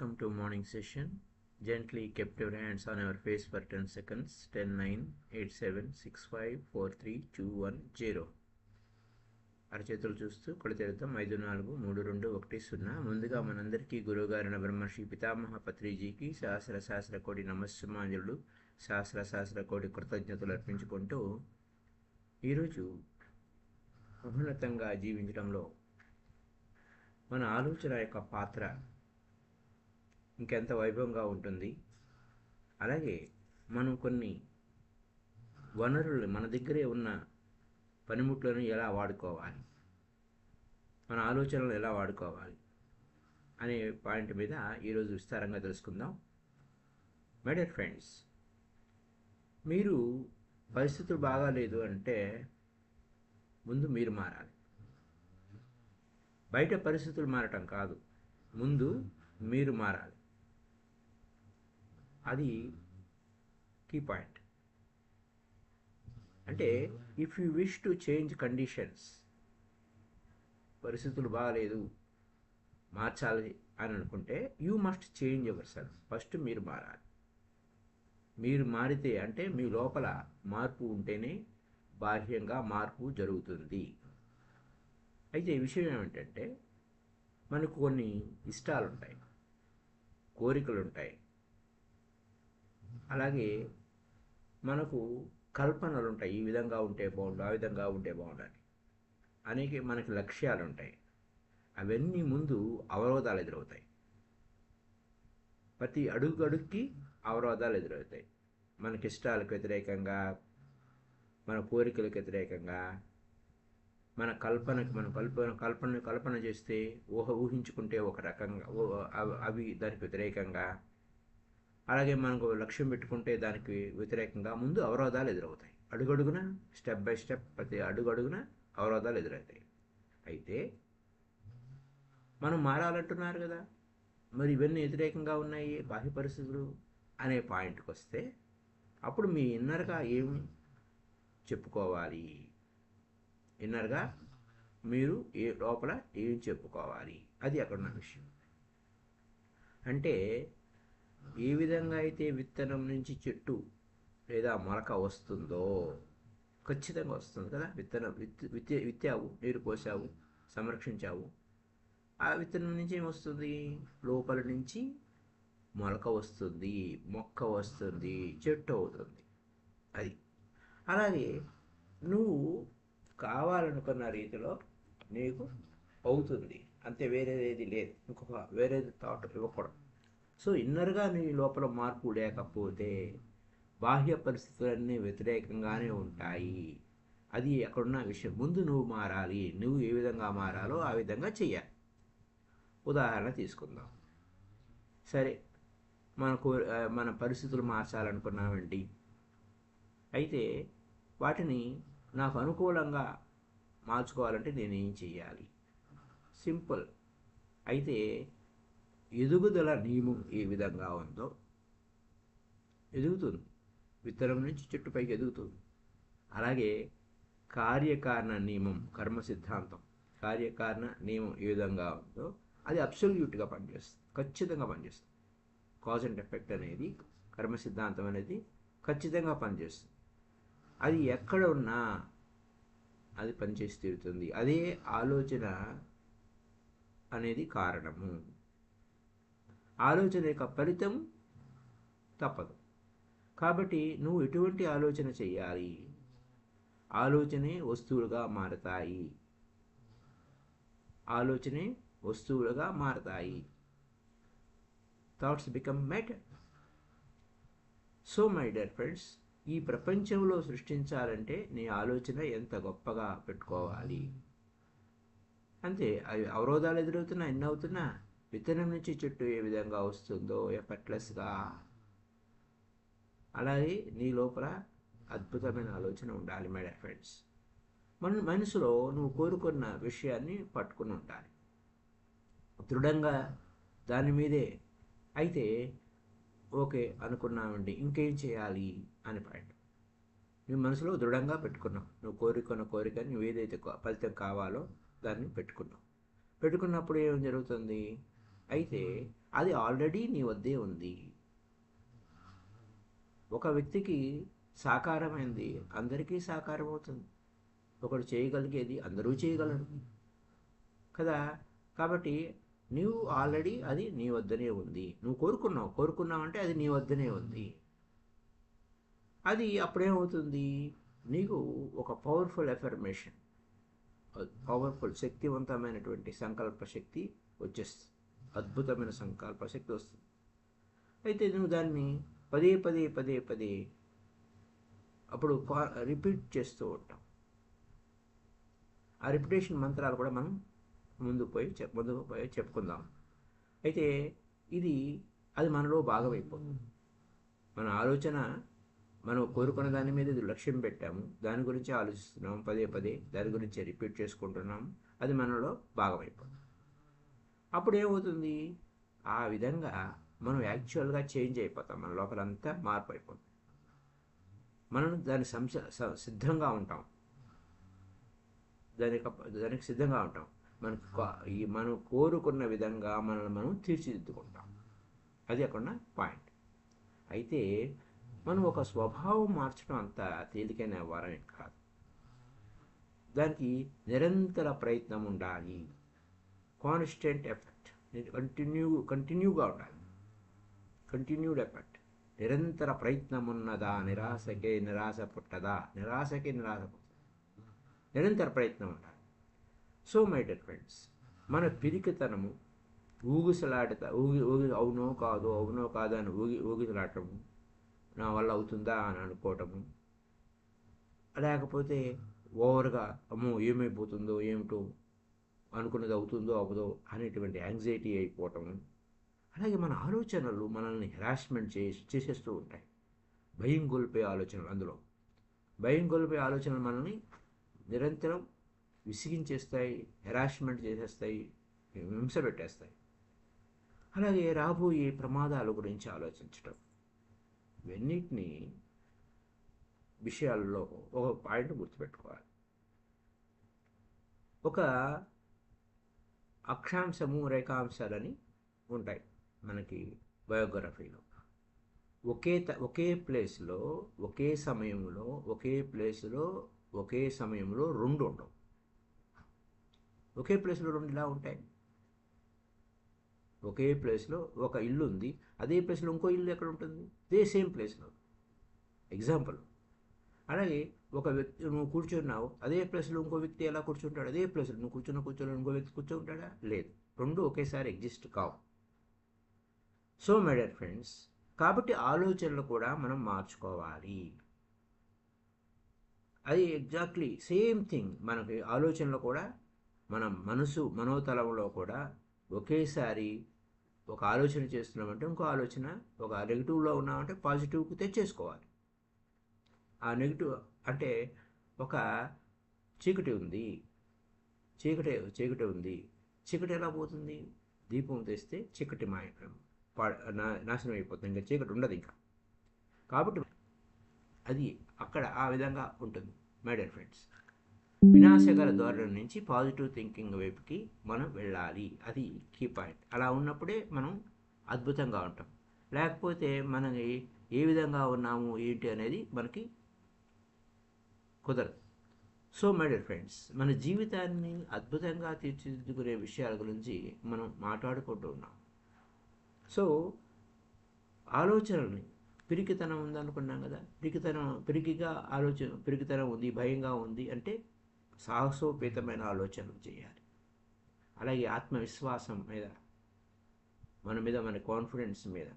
Welcome to morning session. Gently kept your hands on your face for 10 seconds. 10, 9, 8, 7, 6, 5, 4, 3, 2, 1, 0. అరచేతులు చూస్తూ కళ్ళు తెరుద్దాం. 5, 4, 3, 2, 1, 0. ముందుగా మనందరికీ గురువుగారైన బ్రహ్మర్షి పితామహ పత్రిజీకి సహస్ర కోటి నమస్సుమాంజలుడు, సహస్ర కోటి కృతజ్ఞతలు అర్పించుకుంటూ ఈరోజు మహోన్నతంగా జీవించడంలో మన ఆలోచన యొక్క పాత్ర ఇంకెంత వైభవంగా ఉంటుంది, అలాగే మనం కొన్ని వనరులు మన దగ్గరే ఉన్న పనిముట్లను ఎలా వాడుకోవాలి, మన ఆలోచనలు ఎలా వాడుకోవాలి అనే పాయింట్ మీద ఈరోజు విస్తారంగా తెలుసుకుందాం. మై డియర్ ఫ్రెండ్స్, మీరు పరిస్థితులు బాగాలేదు అంటే ముందు మీరు మారాలి. బయట పరిస్థితులు మారటం కాదు, ముందు మీరు మారాలి. అది కీ పాయింట్. అంటే if you wish to change conditions, పరిస్థితులు బాగాలేదు మార్చాలి అని అనుకుంటే you must change your self. First మీరు మారాలి. మీరు మారితే అంటే మీ లోపల మార్పు ఉంటేనే బాహ్యంగా మార్పు జరుగుతుంది. అయితే విషయం ఏమిటంటే మనకు కొన్ని ఇష్టాలు ఉంటాయి, కోరికలు ఉంటాయి, అలాగే మనకు కల్పనలు ఉంటాయి. ఈ విధంగా ఉంటే బాగుండు, ఆ విధంగా ఉంటే బాగుండాలి అనేక మనకి లక్ష్యాలు ఉంటాయి. అవన్నీ ముందు అవరోధాలు ఎదురవుతాయి. ప్రతి అడుగుకి అవరోధాలు ఎదురవుతాయి. మనకి ఇష్టాలకు వ్యతిరేకంగా, మన కోరికలకు వ్యతిరేకంగా, మన కల్పన చేస్తే ఊహించుకుంటే ఒక రకంగా అవి దానికి వ్యతిరేకంగా, అలాగే మనకు లక్ష్యం పెట్టుకుంటే దానికి వ్యతిరేకంగా ముందు అవరోధాలు ఎదురవుతాయి. అడుగడుగున స్టెప్ బై స్టెప్ ప్రతి అడుగడుగున అవరోధాలు ఎదురవుతాయి. అయితే మనం మారాలంటున్నారు కదా, మరి ఇవన్నీ వ్యతిరేకంగా ఉన్నాయి బాహ్య పరిస్థితులు అనే పాయింట్కి వస్తే అప్పుడు మీ ఇన్నర్గా ఏం చెప్పుకోవాలి, ఇన్నర్గా మీరు లోపల ఏం చెప్పుకోవాలి, అది అక్కడ ఉన్న విషయం. అంటే ఏ విధంగా అయితే విత్తనం నుంచి చెట్టు లేదా మొలక వస్తుందో ఖచ్చితంగా వస్తుంది కదా. విత్తావు, నీరు పోసావు, సంరక్షించావు, ఆ విత్తనం నుంచి ఏమొస్తుంది, లోపల నుంచి మొలక వస్తుంది, మొక్క వస్తుంది, చెట్టు అవుతుంది. అది అలాగే నువ్వు కావాలనుకున్న రీతిలో నీకు అవుతుంది, అంతే. వేరేది లేదు, ఇంకొక వేరేది థాట్ ఇవ్వకూడదు. సో ఇన్నర్గా నీ లోపల మార్పు లేకపోతే బాహ్య పరిస్థితులన్నీ వ్యతిరేకంగానే ఉంటాయి. అది అక్కడున్న విషయం. ముందు నువ్వు మారాలి. నువ్వు ఏ విధంగా మారాలో ఆ విధంగా చెయ్యాలి. ఉదాహరణ తీసుకుందాం. సరే, మన పరిస్థితులు మార్చాలనుకున్నామండి. అయితే వాటిని నాకు అనుకూలంగా మార్చుకోవాలంటే నేనేం చెయ్యాలి? సింపుల్. అయితే ఎదుగుదల నియమం ఏ విధంగా ఉందో ఎదుగుతుంది, విత్తనం నుంచి చెట్టు పైకి ఎదుగుతుంది. అలాగే కార్యకారణ నియమం, కర్మ సిద్ధాంతం, కార్యకారణ నియమం ఏ విధంగా ఉందో అది అబ్సల్యూట్గా పనిచేస్తుంది, ఖచ్చితంగా పనిచేస్తుంది. కాజ్ అండ్ ఎఫెక్ట్ అనేది, కర్మ సిద్ధాంతం అనేది ఖచ్చితంగా పనిచేస్తుంది. అది ఎక్కడ ఉన్నా అది పనిచేసి తీరుతుంది. అదే ఆలోచన అనేది కారణము. ఆలోచన యొక్క ఫలితం తప్పదు. కాబట్టి నువ్వు ఎటువంటి ఆలోచన చెయ్యాలి? ఆలోచనే వస్తువులుగా మారతాయి. ఆలోచనే వస్తువులుగా మారతాయి. Thoughts become matter. So my dear friends, ఈ ప్రపంచంలో సృష్టించాలంటే నీ ఆలోచన ఎంత గొప్పగా పెట్టుకోవాలి. అంతే. అవి అవరోధాలు ఎదురవుతున్నా, ఎన్ని అవుతున్నా, విత్తనం నుంచి చెట్టు ఏ విధంగా వస్తుందో ఎఫర్ట్లెస్గా, అలాగే నీ లోపల అద్భుతమైన ఆలోచన ఉండాలి. మై డియర్ ఫ్రెండ్స్, మనసులో నువ్వు కోరుకున్న విషయాన్ని పట్టుకుని ఉండాలి దృఢంగా, దాని మీదే. అయితే ఓకే అనుకున్నామండి, ఇంకేం చేయాలి అని పాయింట్. నీ మనసులో దృఢంగా పెట్టుకున్నావు, నువ్వు కోరుకున్న కోరికని, నువ్వు ఏదైతే ఫలితం కావాలో దాన్ని పెట్టుకున్నావు. పెట్టుకున్నప్పుడు ఏం జరుగుతుంది? అయితే అది ఆల్రెడీ నీ వద్దే ఉంది. ఒక వ్యక్తికి సాకారమైంది అందరికీ సాకారం అవుతుంది. ఒకడు చేయగలిగేది అందరూ చేయగలరు కదా. కాబట్టి నువ్వు ఆల్రెడీ అది నీ వద్దనే ఉంది. నువ్వు కోరుకున్నావు అంటే అది నీ వద్దనే ఉంది. అది అప్పుడేమవుతుంది, నీకు ఒక పవర్ఫుల్ ఎఫర్మేషన్, పవర్ఫుల్ శక్తివంతమైనటువంటి సంకల్ప శక్తి వచ్చేస్తుంది. అద్భుతమైన సంకల్ప శక్తి వస్తుంది. అయితే నువ్వు దాన్ని పదే పదే పదే పదే అప్పుడు రిపీట్ చేస్తూ ఉంటాం. ఆ రిపిటేషన్ మంత్రాలు కూడా మనం ముందుకు పోయి చెప్పుకుందాం. అయితే అది మనలో భాగమైపోతుంది. మన ఆలోచన, మనం కోరుకున్న దాని మీద లక్ష్యం పెట్టాము, దాని గురించి ఆలోచిస్తున్నాం, పదే పదే దాని గురించి రిపీట్ చేసుకుంటున్నాం, అది మనలో భాగమైపోతుంది. అప్పుడు ఏమవుతుంది, ఆ విధంగా మనం యాక్చువల్గా చేంజ్ అయిపోతాం. మన లోపలంతా మార్పు అయిపోతుంది. మనం సిద్ధంగా ఉంటాం, దానికి సిద్ధంగా ఉంటాం. మనం కోరుకున్న విధంగా మనల్ని మనం తీర్చిదిద్దుకుంటాం. అది అక్కడ పాయింట్. అయితే మనం ఒక స్వభావం మార్చడం అంత తేలికైన వారం కాదు. దానికి నిరంతర ప్రయత్నం ఉండాలి. కాన్స్టెంట్ ఎఫర్ట్, కంటిన్యూగా ఉండాలి. కంటిన్యూడ్ ఎఫర్ట్, నిరంతర ప్రయత్నం ఉన్నదా నిరాశకే నిరాశ పుట్టదా, నిరాశకే నిరాశ పుట్టదా, నిరంతర ప్రయత్నం ఉండాలి. సో మై డియర్ ఫ్రెండ్స్, మన పిరికితనము అవునో కాదో అని ఊగిసలాడటము, నా వల్ల అవుతుందా అని అనుకోవటము, లేకపోతే ఓవర్గా అమ్మో ఏమైపోతుందో ఏమిటో, అనుకున్నది అవుతుందో అవ్వదో అనేటువంటి యాంగ్జైటీ అయిపోవటము. అలాగే మన ఆలోచనలు మనల్ని హెరాస్మెంట్ చేసేస్తూ ఉంటాయి. భయం గొల్పే ఆలోచనలు, అందులో భయం గొల్పే ఆలోచనలు మనల్ని నిరంతరం విసిగించేస్తాయి, హెరాస్మెంట్ చేసేస్తాయి, హింస పెట్టేస్తాయి. అలాగే రాబోయే ప్రమాదాల గురించి ఆలోచించటం. ఇవన్నిటినీ విషయాల్లో ఒక పాయింట్ గుర్తుపెట్టుకోవాలి. ఒక అక్షాంశము రేఖాంశాలని ఉంటాయి మనకి బయోగ్రఫీలో. ఒకే ప్లేస్లో ఒకే సమయంలో రెండు ఉండవు. ఒకే ప్లేస్లో రెండు ఇలా ఉంటాయి. ఒకే ప్లేస్లో ఒక ఇల్లు ఉంది, అదే ప్లేస్లో ఇంకో ఇల్లు ఎక్కడ ఉంటుంది? అదే సేమ్ ప్లేస్లో. ఎగ్జాంపుల్. అలాగే ఒక వ్యక్తి, నువ్వు కూర్చున్నావు, అదే ప్లేస్లో ఇంకో వ్యక్తి ఎలా కూర్చుంటాడు? అదే ప్లేస్లో నువ్వు కూర్చొని ఇంకో వ్యక్తి కూర్చుంటాడా? లేదు. రెండు ఒకేసారి ఎగ్జిస్ట్ కావు. సో మై డియర్ ఫ్రెండ్స్, కాబట్టి ఆలోచనలు కూడా మనం మార్చుకోవాలి. అది ఎగ్జాక్ట్లీ సేమ్ థింగ్. మనకి ఆలోచనలు కూడా, మన మనోతలంలో కూడా ఒకేసారి ఒక ఆలోచన చేస్తున్నామంటే ఇంకో ఆలోచన, ఒక నెగిటివ్లో ఉన్నామంటే పాజిటివ్కి తెచ్చేసుకోవాలి. ఆ నెగిటివ్ అంటే ఒక చీకటి ఉంది, చీకటి ఎలా పోతుంది? దీపం తెస్తే చీకటి నాశనం అయిపోతుంది, ఇంకా చీకటి ఉండదు ఇంకా. కాబట్టి అది అక్కడ ఆ విధంగా ఉంటుంది మై డియర్ ఫ్రెండ్స్. వినాశకర ధోరణి నుంచి పాజిటివ్ థింకింగ్ వైపుకి మనం వెళ్ళాలి. అది కీ పాయింట్. అలా ఉన్నప్పుడే మనం అద్భుతంగా ఉంటాం. లేకపోతే మనకి ఏ విధంగా ఉన్నాము ఏంటి అనేది మనకి కుదరదు. సో మై డియర్ ఫ్రెండ్స్, మన జీవితాన్ని అద్భుతంగా తీర్చిదిద్దుకునే విషయాల గురించి మనం మాట్లాడుకుంటూ ఉన్నాం. సో ఆలోచనల్ని, పిరికితనం ఉందనుకున్నాం కదా, పిరికితనం ఉంది, భయంగా ఉంది అంటే సాహసోపేతమైన ఆలోచనలు చేయాలి. అలాగే ఆత్మవిశ్వాసం మీద, మన కాన్ఫిడెన్స్ మీద,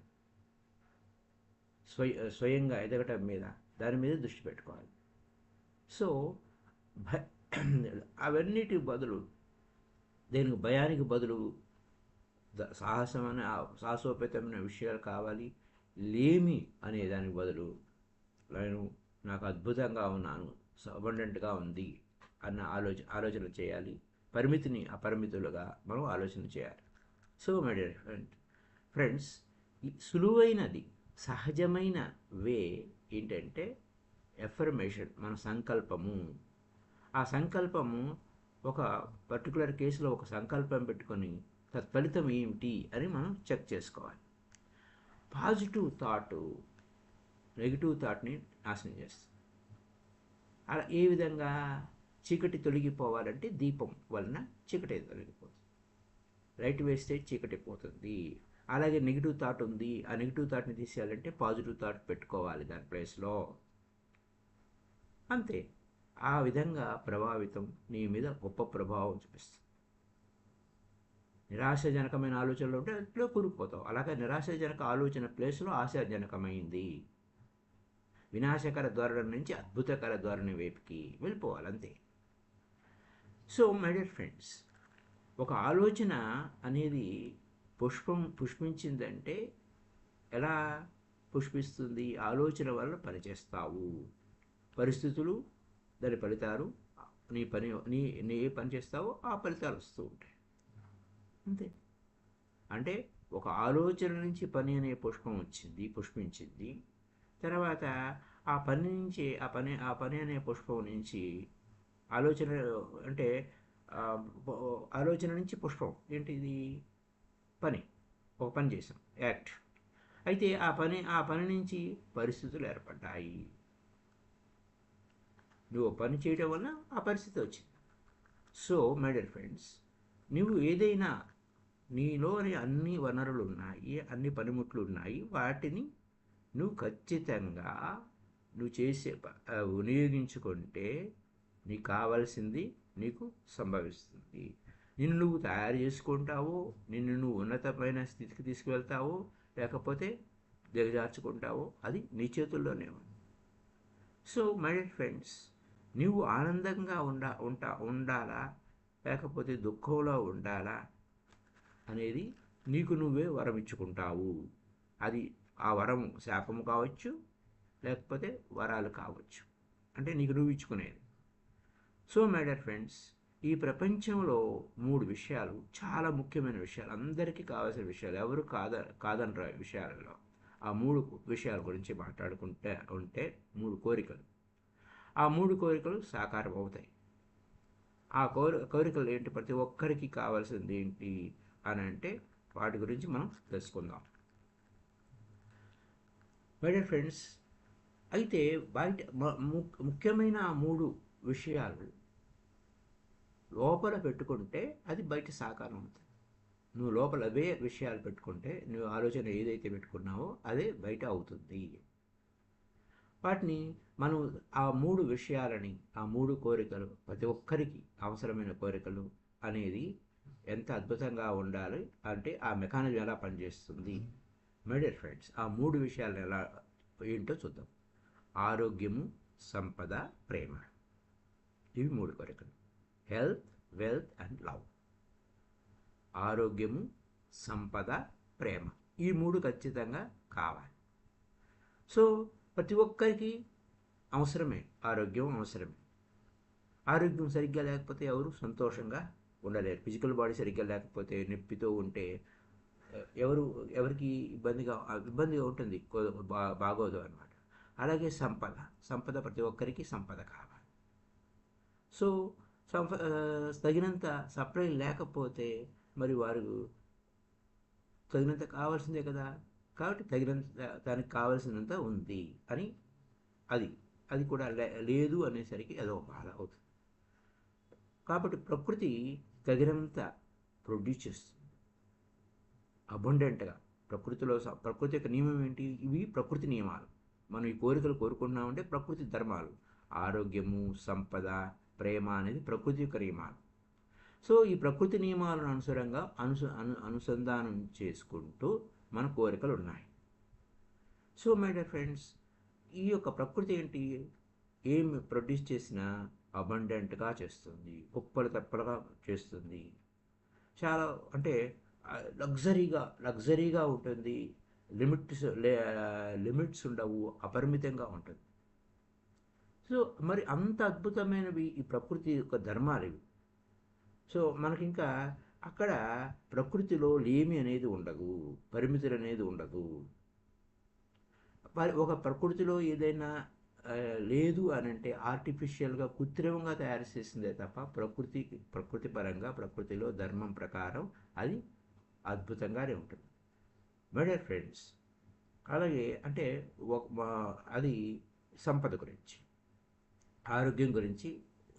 స్వయంగా ఎదగటం మీద, దాని మీద దృష్టి పెట్టుకోవాలి. సో అవన్నిటి బదులు, దేనికి భయానికి బదులు సాహసోపేతమైన విషయాలు కావాలి. లేమి అనే దానికి బదులు నాకు అద్భుతంగా ఉన్నాను, అబండెంట్గా ఉంది అన్న ఆలోచన చేయాలి. పరిమితిని అపరిమితులుగా మనం ఆలోచన చేయాలి. సో మై డియర్ ఫ్రెండ్స్, సులువైనది, సహజమైన వే ఏంటంటే ఎఫర్మేషన్, మన సంకల్పము. ఆ సంకల్పము ఒక పర్టికులర్ కేసులో ఒక సంకల్పం పెట్టుకొని తత్ఫలితం ఏమిటి అని మనం చెక్ చేసుకోవాలి. పాజిటివ్ థాట్ నెగిటివ్ థాట్ని నాశనం చేస్తుంది. అలా ఏ విధంగా? చీకటి తొలగిపోవాలంటే దీపం వలన చీకటి తొలగిపోతుంది. లైట్ వేస్తే చీకటి పోతుంది. అలాగే నెగిటివ్ థాట్ ఉంది, ఆ నెగిటివ్ థాట్ని తీసేయాలంటే పాజిటివ్ థాట్ పెట్టుకోవాలి దాని ప్లేస్లో. అంతే. ఆ విధంగా ప్రభావితం నీ మీద గొప్ప ప్రభావం చూపిస్తుంది. నిరాశాజనకమైన ఆలోచనలు ఉంటే అట్లా కూరుకుపోతావు. అలాగే నిరాశాజనక ఆలోచన ప్లేస్లో ఆశాజనకమైంది. వినాశకర ధోరణి నుంచి అద్భుతకర ధోరణి వైపుకి వెళ్ళిపోవాలి, అంతే. సో మై డియర్ ఫ్రెండ్స్, ఒక ఆలోచన అనేది పుష్పించిందంటే ఎలా పుష్పిస్తుంది? ఆలోచన వల్ల పనిచేస్తావు. పరిస్థితులు దాని ఫలితాలు, నీ ఏ పని చేస్తావో ఆ ఫలితాలు వస్తూ ఉంటాయి, అంతే. అంటే ఒక ఆలోచన నుంచి పని అనే పుష్పించింది. తర్వాత ఆ పని అనే పుష్పం నుంచి ఆలోచన, అంటే ఆలోచన నుంచి పుష్పం ఏంటిది? ఒక పని చేసాం, యాక్ట్. అయితే ఆ పని నుంచి పరిస్థితులు ఏర్పడ్డాయి. నువ్వు పని చేయడం వల్ల ఆ పరిస్థితి వచ్చింది. సో మై డియర్ ఫ్రెండ్స్, నువ్వు ఏదైనా, నీలోని అన్ని వనరులు ఉన్నాయి, అన్ని పనిముట్లు ఉన్నాయి, వాటిని నువ్వు ఖచ్చితంగా వినియోగించుకుంటే నీకు కావాల్సింది నీకు సంభవిస్తుంది. నిన్ను నువ్వు తయారు చేసుకుంటావో, నిన్ను నువ్వు ఉన్నతమైన స్థితికి తీసుకువెళ్తావో, లేకపోతే దిగజార్చుకుంటావో, అది నీ చేతుల్లోనే ఉంది. సో మై డియర్ ఫ్రెండ్స్, నువ్వు ఆనందంగా ఉండాలా, లేకపోతే దుఃఖంలో ఉండాలా అనేది నీకు నువ్వే వరం ఇచ్చుకుంటావు. అది ఆ వరం శాపము కావచ్చు, లేకపోతే వరాలు కావచ్చు, అంటే నీకు నువ్వు ఇచ్చుకునేది. సో మై డియర్ ఫ్రెండ్స్, ఈ ప్రపంచంలో 3 విషయాలు చాలా ముఖ్యమైన విషయాలు, అందరికీ కావాల్సిన విషయాలు, ఎవరు కాదనరా విషయాలలో. ఆ 3 విషయాల గురించి మాట్లాడుకుంటే 3 కోరికలు. ఆ 3 కోరికలు సాకారం అవుతాయి. ఆ కోరికలు ఏంటి? ప్రతి ఒక్కరికి కావాల్సింది ఏంటి అని అంటే వాటి గురించి మనం తెలుసుకుందాం. మై డియర్ ఫ్రెండ్స్, అయితే బయట ముఖ్యమైన 3 విషయాలు లోపల పెట్టుకుంటే అది బయట సాకారం అవుతుంది. నువ్వు లోపల అవే విషయాలు పెట్టుకుంటే, నువ్వు ఆలోచన ఏదైతే పెట్టుకున్నావో అదే బయట అవుతుంది. వాటిని మనం ఆ 3 విషయాలని, ఆ 3 కోరికలు, ప్రతి ఒక్కరికి అవసరమైన కోరికలు అనేది ఎంత అద్భుతంగా ఉండాలి అంటే ఆ మెకానిజం ఎలా పనిచేస్తుంది. మై డియర్ ఫ్రెండ్స్, ఆ 3 విషయాలు ఏంటో చూద్దాం. ఆరోగ్యము, సంపద, ప్రేమ. ఇవి 3 కోరికలు. Health, wealth and love. ఆరోగ్యము, సంపద, ప్రేమ, ఈ 3 ఖచ్చితంగా కావాలి. సో ప్రతి ఒక్కరికి అవసరమే, ఆరోగ్యం అవసరమే. ఆరోగ్యం సరిగ్గా లేకపోతే ఎవరు సంతోషంగా ఉండలేరు. ఫిజికల్ బాడీ సరిగ్గా లేకపోతే, నొప్పితో ఉంటే ఎవరికి ఇబ్బందిగా ఉంటుంది, బాగోదు అనమాట. అలాగే సంపద ప్రతి ఒక్కరికి సంపద కావాలి. సో తగినంత సప్లై లేకపోతే మరి వారు తగినంత కావాల్సిందే కదా. కాబట్టి దానికి కావాల్సినంత ఉంది అని అది కూడా లేదు అనేసరికి అదొక బాధ అవుతుంది. కాబట్టి ప్రకృతి తగినంత ప్రొడ్యూస్ చేస్తుంది అబండెంట్గా. ప్రకృతి యొక్క నియమం ఏంటి? ఇవి ప్రకృతి నియమాలు. మనం ఈ కోరికలు కోరుకున్నామంటే ప్రకృతి ధర్మాలు. ఆరోగ్యము, సంపద, ప్రేమ అనేది ప్రకృతి యొక్క నియమాలు. సో ఈ ప్రకృతి నియమాలను అనుసంధానం చేసుకుంటూ మన కోరికలు ఉన్నాయి. సో మై డియర్ ఫ్రెండ్స్, ఈ యొక్క ప్రకృతి ఏంటి? ఏం ప్రొడ్యూస్ చేసినా అబండెంట్గా చేస్తుంది, కుప్పలు తప్పలుగా చేస్తుంది. చాలా అంటే లగ్జరీగా ఉంటుంది. లిమిట్స్ ఉండవు, అపరిమితంగా ఉంటుంది. సో మరి అంత అద్భుతమైనవి ఈ ప్రకృతి యొక్క ధర్మాలు ఇవి. సో మనకింకా అక్కడ ప్రకృతిలో లేమి అనేది ఉండదు, పరిమితులు అనేది ఉండదు. ఒక ప్రకృతిలో ఏదైనా లేదు అని అంటే ఆర్టిఫిషియల్గా, కృత్రిమంగా తయారు చేసిందే తప్ప ప్రకృతి పరంగా, ప్రకృతిలో ధర్మం ప్రకారం అది అద్భుతంగానే ఉంటుంది. మై డియర్ ఫ్రెండ్స్, అలాగే అంటే అది సంపద గురించి, ఆరోగ్యం గురించి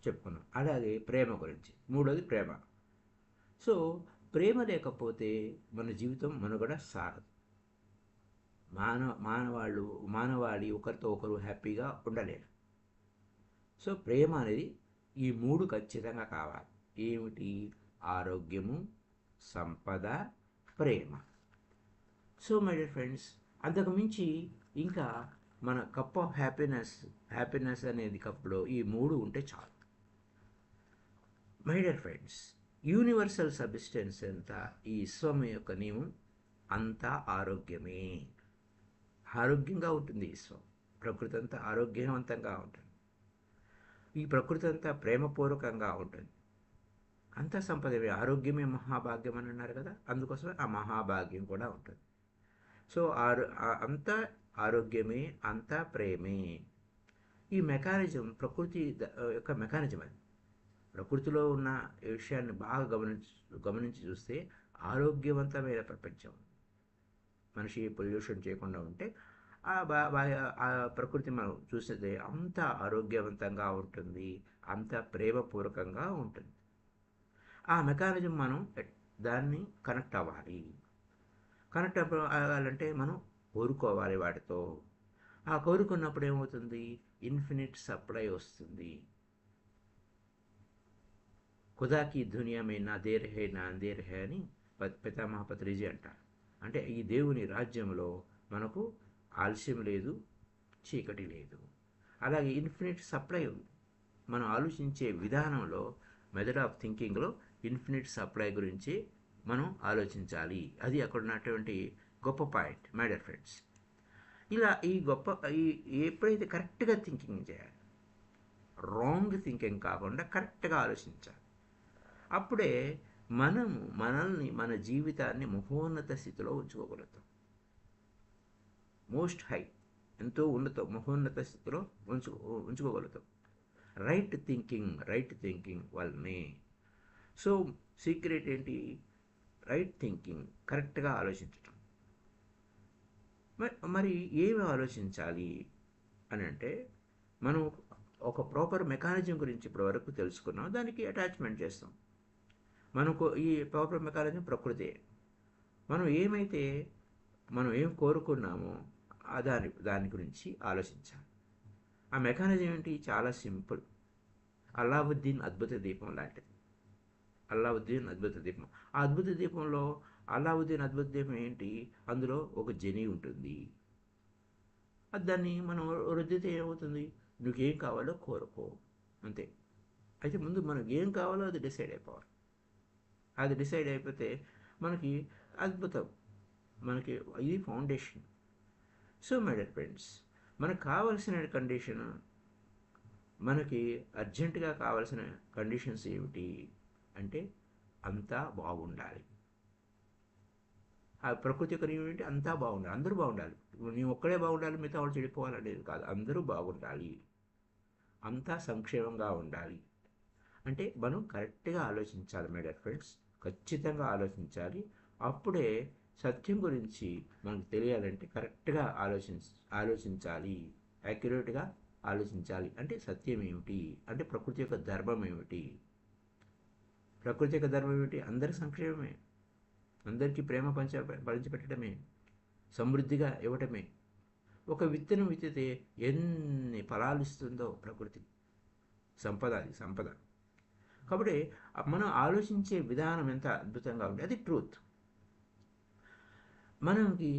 చెప్పుకున్నాం. అలాగే ప్రేమ గురించి, మూడోది ప్రేమ. సో ప్రేమ లేకపోతే మన జీవితం మనుగడ సాగదు. మానవాళి ఒకరితో ఒకరు హ్యాపీగా ఉండలేరు. సో ప్రేమ అనేది ఈ మూడు ఖచ్చితంగా కావాలి. ఏమిటి? ఆరోగ్యము, సంపద, ప్రేమ. సో మై డియర్ ఫ్రెండ్స్, అంతకు మించి ఇంకా మన కప్ ఆఫ్ హ్యాపీనెస్ అనేది కప్లో ఈ మూడు ఉంటే చాలు. My dear friends, universal substance అంతా, ఈ విశ్వం యొక్క నియమం అంతా ఆరోగ్యమే. ఆరోగ్యంగా ఉంటుంది విశ్వం. ప్రకృతి అంతా ఆరోగ్యవంతంగా ఉంటుంది. ఈ ప్రకృతి అంతా ప్రేమపూర్వకంగా ఉంటుంది. అంతా సంపదమే. ఆరోగ్యమే మహాభాగ్యం అని అన్నారు కదా, అందుకోసమే ఆ మహాభాగ్యం కూడా ఉంటుంది. సో అంతా ఆరోగ్యమే, అంతా ప్రేమే. ఈ మెకానిజం ప్రకృతి యొక్క మెకానిజం. అది ప్రకృతిలో ఉన్న విషయాన్ని బాగా గమనించి చూస్తే ఆరోగ్యవంతమైన ప్రపంచం. మనిషి పొల్యూషన్ చేయకుండా ఉంటే ఆ ప్రకృతి మనం చూస్తే అంత ఆరోగ్యవంతంగా ఉంటుంది, అంత ప్రేమపూర్వకంగా ఉంటుంది. ఆ మెకానిజం మనం దాన్ని కనెక్ట్ అవ్వాలి. కనెక్ట్ అవ్వాలంటే మనం కోరుకోవాలి వాటితో. ఆ కోరుకున్నప్పుడు ఏమవుతుంది? ఇన్ఫినిట్ సప్లై వస్తుంది. ఖుదా కి దునియా మే నా దేర్ హే నా అందేర్ హే అని పితామహ పత్రిజీ అంటారు. అంటే ఈ దేవుని రాజ్యంలో మనకు ఆలస్యం లేదు, చీకటి లేదు. అలాగే ఇన్ఫినిట్ సప్లై ఉంది. మనం ఆలోచించే విధానంలో, మెథడ్ ఆఫ్ థింకింగ్లో ఇన్ఫినిట్ సప్లై గురించి మనం ఆలోచించాలి. అది అక్కడ ఉన్నటువంటి గొప్ప పాయింట్ మై డియర్ ఫ్రెండ్స్. ఇలా ఎప్పుడైతే కరెక్ట్గా థింకింగ్ చేయాలి, రాంగ్ థింకింగ్ కాకుండా కరెక్ట్గా ఆలోచించాలి, అప్పుడే మనల్ని, మన జీవితాన్ని మహోన్నత స్థితిలో ఉంచుకోగలుగుతాం. మోస్ట్ హై, ఎంతో మహోన్నత స్థితిలో ఉంచుకోగలుగుతాం. రైట్ థింకింగ్ వల్లనే. సో సీక్రెట్ ఏంటి? రైట్ థింకింగ్, కరెక్ట్గా ఆలోచించటం. మరి ఏమి ఆలోచించాలి అని అంటే, మనం ఒక ప్రాపర్ మెకానిజం గురించి ఇప్పటివరకు తెలుసుకున్నాం. దానికి అటాచ్మెంట్ చేస్తాం. మనకు ఈ ప్రాపర్ మెకానిజం ప్రకృతే. మనం ఏం కోరుకున్నామో దాని గురించి ఆలోచించాలి. ఆ మెకానిజం ఏంటి? చాలా సింపుల్. అల్లావుద్దీన్ అద్భుత దీపం లాంటిది. అల్లావుద్దీన్ అద్భుత దీపం. ఆ అద్భుత దీపంలో అల్లావుద్దీన్ అద్భుత దీపం ఏంటి? అందులో ఒక జని ఉంటుంది. దాన్ని మనం రుద్దితే ఏమవుతుంది? నువ్వేం కావాలో కోరుకో, అంతే. అయితే ముందు మనకు ఏం కావాలో అది డిసైడ్ అయిపోవాలి. అది డిసైడ్ అయిపోతే మనకి అద్భుతం, మనకి ఇది foundation. So my dear friends, మనకు కావాల్సిన కండిషన్, మనకి అర్జెంటుగా కావాల్సిన కండిషన్స్ ఏమిటి అంటే, అంతా బాగుండాలి. ఆ ప్రకృతి యొక్క నియమం ఏంటి? అంతా బాగుండాలి, అందరూ బాగుండాలి. నీవు ఒక్కడే బాగుండాలి, మిగతా వాళ్ళు చెడిపోవాలనేది కాదు. అందరూ బాగుండాలి, అంతా సంక్షేమంగా ఉండాలి. అంటే మనం కరెక్ట్గా ఆలోచించాలి మై డియర్ ఫ్రెండ్స్, ఖచ్చితంగా ఆలోచించాలి. అప్పుడే సత్యం గురించి మనకు తెలియాలంటే కరెక్ట్గా ఆలోచించాలి, యాక్యురేట్గా ఆలోచించాలి. అంటే సత్యం ఏమిటి అంటే, ప్రకృతి యొక్క ధర్మం ఏమిటి? ప్రకృతి యొక్క ధర్మం ఏమిటి? అందరి సంక్షేమమే, అందరికీ ప్రేమ పంచిపెట్టడమే, సమృద్ధిగా ఇవ్వటమే. ఒక విత్తనం విత్తితే ఎన్ని ఫలాలు ఇస్తుందో ప్రకృతి. సంపద, అది సంపద. కాబట్టి మనం ఆలోచించే విధానం ఎంత అద్భుతంగా ఉంది, అది ట్రూత్. మనకి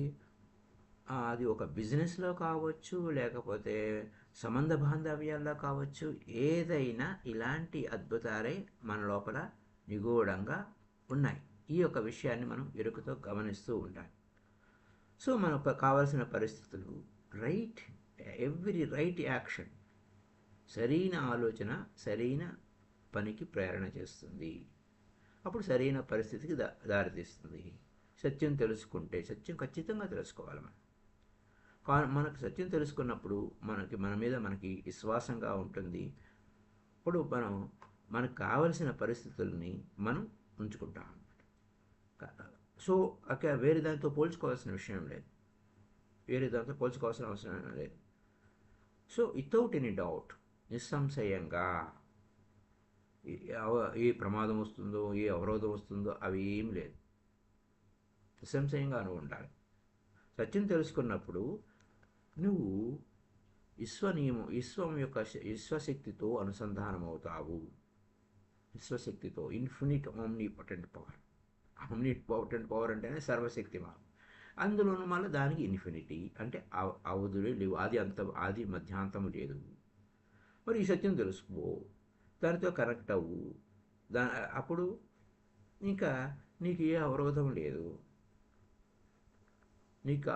అది ఒక బిజినెస్లో కావచ్చు, లేకపోతే సంబంధ బాంధవ్యాల్లో కావచ్చు, ఏదైనా ఇలాంటి అద్భుతాలే మన లోపల నిగూఢంగా ఉన్నాయి. ఈ యొక్క విషయాన్ని మనం ఎరుకతో గమనిస్తూ ఉండాలి. సో మనకు కావాల్సిన పరిస్థితులు, ఎవ్రీ రైట్ యాక్షన్, సరైన ఆలోచన సరైన పనికి ప్రేరణ చేస్తుంది. అప్పుడు సరైన పరిస్థితికి దారితీస్తుంది. సత్యం తెలుసుకుంటే, సత్యం ఖచ్చితంగా తెలుసుకోవాలి మనం. మనకు సత్యం తెలుసుకున్నప్పుడు మన మీద మనకి విశ్వాసంగా ఉంటుంది. అప్పుడు మనకు కావలసిన పరిస్థితుల్ని మనం ఉంచుకుంటాం. సో అక్కడ వేరే దాంతో పోల్చుకోవాల్సిన విషయం లేదు, వేరే దాంతో పోల్చుకోవాల్సిన అవసరం లేదు. సో వితౌట్ ఎనీ డౌట్, నిస్సంశయంగా ఏ ప్రమాదం వస్తుందో, ఏ అవరోధం వస్తుందో అవి ఏం లేదు. నిస్సంశయంగా నువ్వు ఉండాలి. సత్యం తెలుసుకున్నప్పుడు నువ్వు విశ్వం యొక్క విశ్వశక్తితో అనుసంధానం అవుతావు. విశ్వశక్తితో, infinite omnipotent power. Omnipotent power అంటేనే సర్వశక్తిమాన్. అందులోనూ మళ్ళీ దానికి ఇన్ఫినిటీ అంటే అవధులే లేవు, ఆది మధ్యాంతము లేదు. మరి ఈ సత్యం తెలుసుకో, దానితో కనెక్ట్ అవ్వు, అప్పుడు ఇంకా నీకు ఏ అవరోధం లేదు. నీకు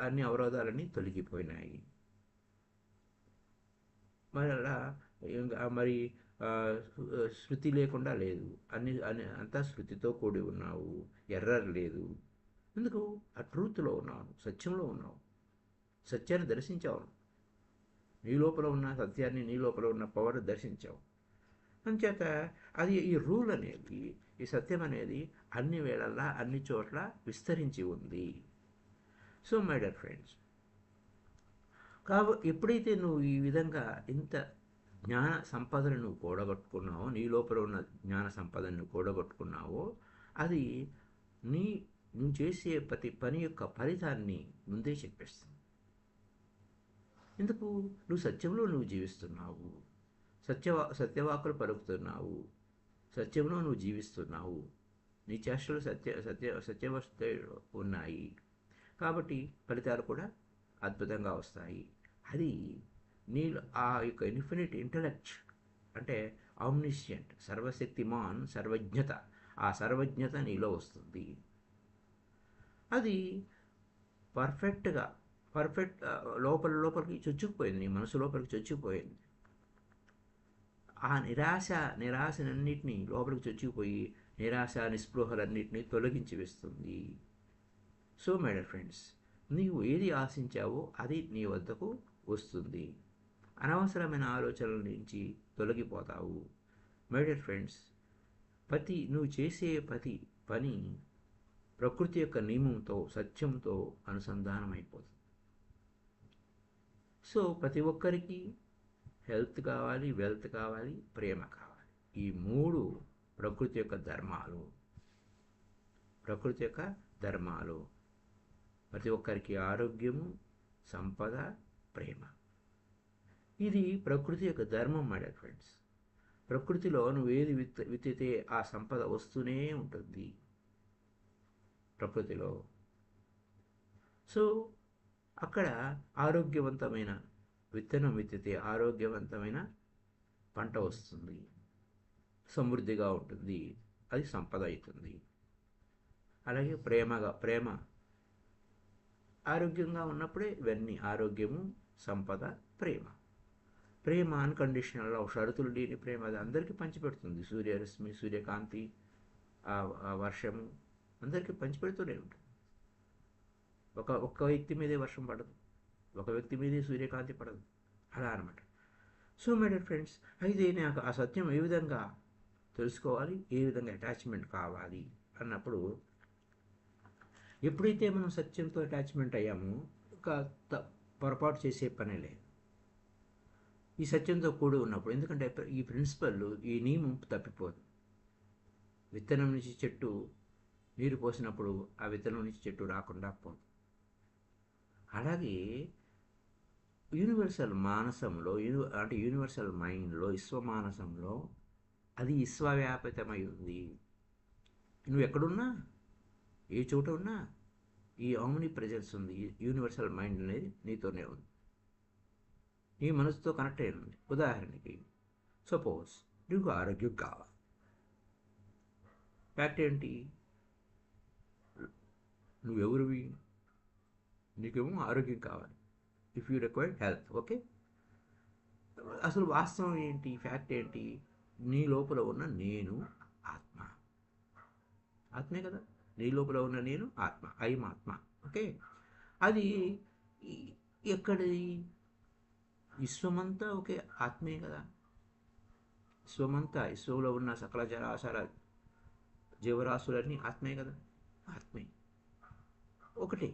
అన్ని అవరోధాలన్నీ తొలగిపోయినాయి. మరి అలా మరి శృతి లేకుండా లేదు, అంతా శృతితో కూడి ఉన్నావు, ఎర్రర్ లేదు. ఎందుకు? ఆ ట్రూత్లో ఉన్నావు, సత్యంలో ఉన్నావు, సత్యాన్ని దర్శించావు. నీ లోపల ఉన్న సత్యాన్ని, నీ లోపల ఉన్న పవర్ దర్శించావు. అంచేత అది ఈ రూల్ అనేది, ఈ సత్యం అనేది అన్ని వేళల్లో అన్ని చోట్ల విస్తరించి ఉంది. సో మై డియర్ ఫ్రెండ్స్, ఎప్పుడైతే నువ్వు ఈ విధంగా ఇంత జ్ఞాన సంపదను నువ్వు కూడగట్టుకున్నావో, నీ లోపల ఉన్న జ్ఞాన సంపదను కూడగట్టుకున్నావో, అది నువ్వు చేసే ప్రతి పని యొక్క ఫలితాన్ని ముందే చెప్పేస్తుంది. ఎందుకు? నువ్వు సత్యంలో నువ్వు జీవిస్తున్నావు, సత్యవాకులు పలుకుతున్నావు, సత్యంలో నువ్వు జీవిస్తున్నావు, నీ చేష్టలు సత్యవస్థ ఉన్నాయి. కాబట్టి ఫలితాలు కూడా అద్భుతంగా వస్తాయి. అది నీలో ఆ యొక్క ఇన్ఫినిట్ ఇంటలెక్ట్ అంటే ఆమ్నిషియంట్, సర్వశక్తిమాన్, సర్వజ్ఞత, ఆ సర్వజ్ఞత నీలో వస్తుంది. అది పర్ఫెక్ట్ లోపలికి చొచ్చుకుపోయింది, నీ మనసు లోపలికి చొచ్చుకుపోయింది. ఆ నిరాశనన్నిటినీ లోపలికి చొచ్చుకుపోయి నిరాశ నిస్పృహలన్నింటినీ తొలగించి వేస్తుంది. సో మై డియర్ ఫ్రెండ్స్, నీవు ఏది ఆశించావో అది నీ వద్దకు వస్తుంది. అనవసరమైన ఆలోచనల నుంచి తొలగిపోతావు. మై డియర్ ఫ్రెండ్స్, నువ్వు చేసే ప్రతి పని ప్రకృతి యొక్క నియమంతో, సత్యంతో అనుసంధానం అయిపోతుంది. సో ప్రతి ఒక్కరికి హెల్త్ కావాలి, వెల్త్ కావాలి, ప్రేమ కావాలి. ఈ మూడు ప్రకృతి యొక్క ధర్మాలు. ప్రతి ఒక్కరికి ఆరోగ్యము, సంపద, ప్రేమ. ఇది ప్రకృతి యొక్క ధర్మం మై డియర్ ఫ్రెండ్స్. ప్రకృతిలో నువ్వు ఏది విత్తితే ఆ సంపద వస్తూనే ఉంటుంది ప్రకృతిలో. సో అక్కడ ఆరోగ్యవంతమైన విత్తనం విత్తితే ఆరోగ్యవంతమైన పంట వస్తుంది, సమృద్ధిగా ఉంటుంది, అది సంపద అవుతుంది. అలాగే ప్రేమ ఆరోగ్యంగా ఉన్నప్పుడే ఇవన్నీ ఆరోగ్యము, సంపద, ప్రేమ అన్కండిషనల్ లవ్, షరతులు లేని ప్రేమ. అది అందరికీ పంచిపెడుతుంది. సూర్యరశ్మి, సూర్యకాంతి, ఆ వర్షము అందరికీ పంచిపెడుతూనే ఉంటుంది. ఒక్క వ్యక్తి మీదే వర్షం పడదు, ఒక వ్యక్తి మీదే సూర్యకాంతి పడదు, అలా అనమాట. సో మై డియర్ ఫ్రెండ్స్, అయితే నాకు ఆ సత్యం ఏ విధంగా తెలుసుకోవాలి, ఏ విధంగా అటాచ్మెంట్ కావాలి అన్నప్పుడు, ఎప్పుడైతే మనం సత్యంతో అటాచ్మెంట్ అయ్యామో ఒక పొరపాటు చేసే పనే లేదు ఈ సత్యంతో కూడి ఉన్నప్పుడు. ఎందుకంటే ఈ ప్రిన్సిపల్, ఈ నియమం తప్పిపోదు. విత్తనం నుంచి చెట్టు నీరు పోసినప్పుడు ఆ విత్తనం నుంచి చెట్టు రాకుండా పోదు. అలాగే యూనివర్సల్ మానసంలో, అంటే యూనివర్సల్ మైండ్లో, విశ్వమానసంలో అది విశ్వవ్యాపితమై ఉంది. నువ్వు ఎక్కడున్నా, ఏ చోట ఉన్నా ఈ ఆమ్ని ప్రెజెన్స్ ఉంది. యూనివర్సల్ మైండ్ అనేది నీతోనే ఉంది, నీ మనసుతో కనెక్ట్ అయి ఉంది. ఉదాహరణకి సపోజ్ నీకు ఆరోగ్యం కావాలి. ఫ్యాక్ట్ ఏంటి? నువ్వెవరివి? నీకేమో ఆరోగ్యం కావాలి. If you required health, okay. అసలు వాస్తవం ఏంటి? ఫ్యాక్ట్ ఏంటి? నీ లోపల ఉన్న నేను ఆత్మే కదా. నీ లోపల ఉన్న నేను ఆత్మ, ఆత్మ, ఓకే. అది ఎక్కడి? విశ్వమంతా ఒకే ఆత్మే కదా. విశ్వమంతా, విశ్వంలో ఉన్న సకల జరాశర జీవరాశులన్నీ ఆత్మే కదా. ఆత్మే ఒకటి.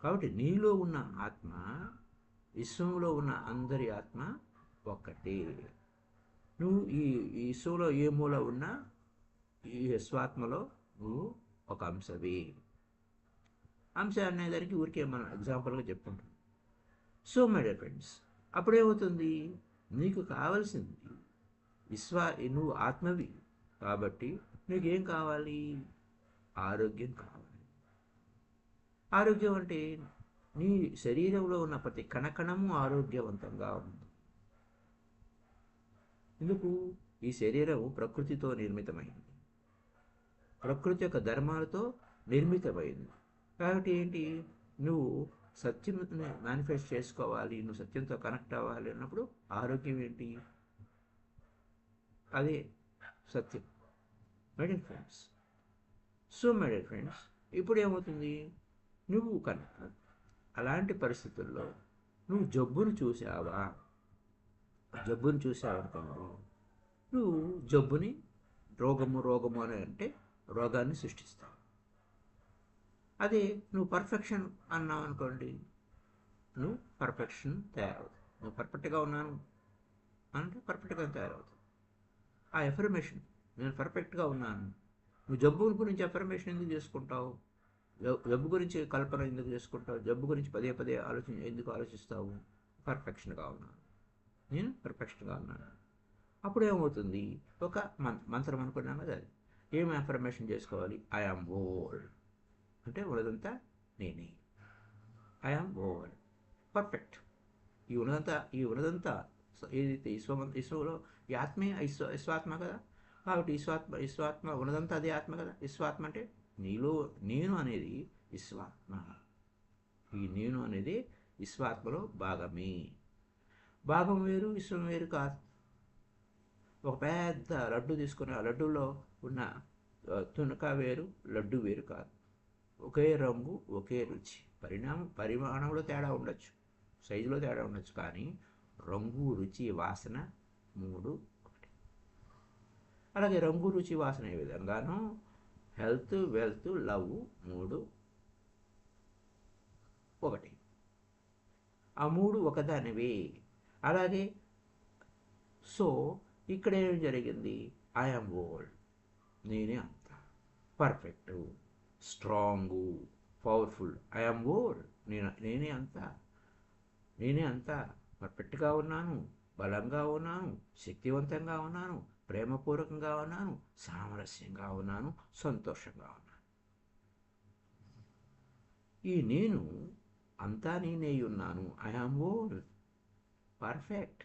కాబట్టి నీలో ఉన్న ఆత్మ, విశ్వంలో ఉన్న అందరి ఆత్మ ఒక్కటే. నువ్వు ఈ విశ్వంలో ఏ మూల ఉన్నా ఈ విశ్వాత్మలో నువ్వు ఒక అంశవి. అంశ అనేదానికి ఊరికే మనం ఎగ్జాంపుల్గా చెప్పుకుంటాం. సో మై డియర్ ఫ్రెండ్స్, అప్పుడేమవుతుంది, నీకు కావాల్సింది నువ్వు ఆత్మవి కాబట్టి నీకేం కావాలి? ఆరోగ్యం కావాలి. ఆరోగ్యం అంటే నీ శరీరంలో ఉన్న ప్రతి కణకణము ఆరోగ్యవంతంగా ఉంది. ఎందుకు? ఈ శరీరం ప్రకృతితో నిర్మితమైంది, ప్రకృతి యొక్క ధర్మాలతో నిర్మితమైంది. కాబట్టి ఏంటి, నువ్వు సత్యం మేనిఫెస్ట్ చేసుకోవాలి, నువ్వు సత్యంతో కనెక్ట్ అవ్వాలి అన్నప్పుడు ఆరోగ్యం ఏంటి? అదే సత్యం. My dear friends, so my dear friends, ఇప్పుడు ఏమవుతుంది, నువ్వు కనుక అలాంటి పరిస్థితుల్లో నువ్వు జబ్బును చూసావనుకోండి, నువ్వు జబ్బుని రోగము అని అంటే రోగాన్ని సృష్టిస్తావు. అదే నువ్వు పర్ఫెక్షన్ అన్నావు అనుకోండి, నువ్వు పర్ఫెక్షన్ తయారవుతుంది. నువ్వు పర్ఫెక్ట్గా ఉన్నాను అంటే పర్ఫెక్ట్గా తయారవుతుంది. ఆ ఎఫర్మేషన్, నేను పర్ఫెక్ట్గా ఉన్నాను. నువ్వు జబ్బు గురించి ఎఫర్మేషన్ ఎందుకు చేసుకుంటావు? జబ్బు గురించి కల్పన ఎందుకు చేసుకుంటావు? జబ్బు గురించి పదే ఎందుకు ఆలోచిస్తావు? పర్ఫెక్షన్గా ఉన్నాను, నేను పర్ఫెక్షన్గా ఉన్నాను. అప్పుడు ఏమవుతుంది, ఒక మంత్రం అనుకున్నాను కదా, అది ఏం ఎఫర్మేషన్ చేసుకోవాలి? ఐ ఆమ్ ఓల్డ్ అంటే ఉన్నదంతా నేనే. I am whole, perfect. ఈ ఉన్నదంతా ఏదైతే విశ్వంలో ఈ ఆత్మే విశ్వాత్మ కదా. కాబట్టి విశ్వాత్మ ఉన్నదంతా అదే ఆత్మ కదా. విశ్వాత్మ అంటే నీలో నేను అనేది విశ్వాత్మ. ఈ నేను అనేది విశ్వాత్మలో భాగమే. భాగం వేరు, విశ్వం వేరు కాదు. ఒక పెద్ద లడ్డు తీసుకుని ఆ లడ్డూలో ఉన్న తునక వేరు, లడ్డు వేరు కాదు. ఒకే రంగు, ఒకే రుచి. పరిమాణంలో తేడా ఉండొచ్చు, సైజులో తేడా ఉండొచ్చు, కానీ రంగు, రుచి, వాసన మూడు ఒకటి. అలాగే రంగు, రుచి, వాసన ఏ విధంగానూ హెల్త్, వెల్త్, లవ్ మూడు ఒకటి. ఆ మూడు ఒకదానివే. అలాగే సో ఇక్కడ ఏం జరిగింది, ఐఎమ్ ఓల్డ్, నేనే అంత perfect, strong, powerful. I'm old, నేనే అంత పర్ఫెక్ట్గా ఉన్నాను, బలంగా ఉన్నాను, శక్తివంతంగా ఉన్నాను, ప్రేమపూర్వకంగా ఉన్నాను, సామరస్యంగా ఉన్నాను, సంతోషంగా ఉన్నాను. ఈ నేను అంతా నేనే ఉన్నాను. I am whole, perfect,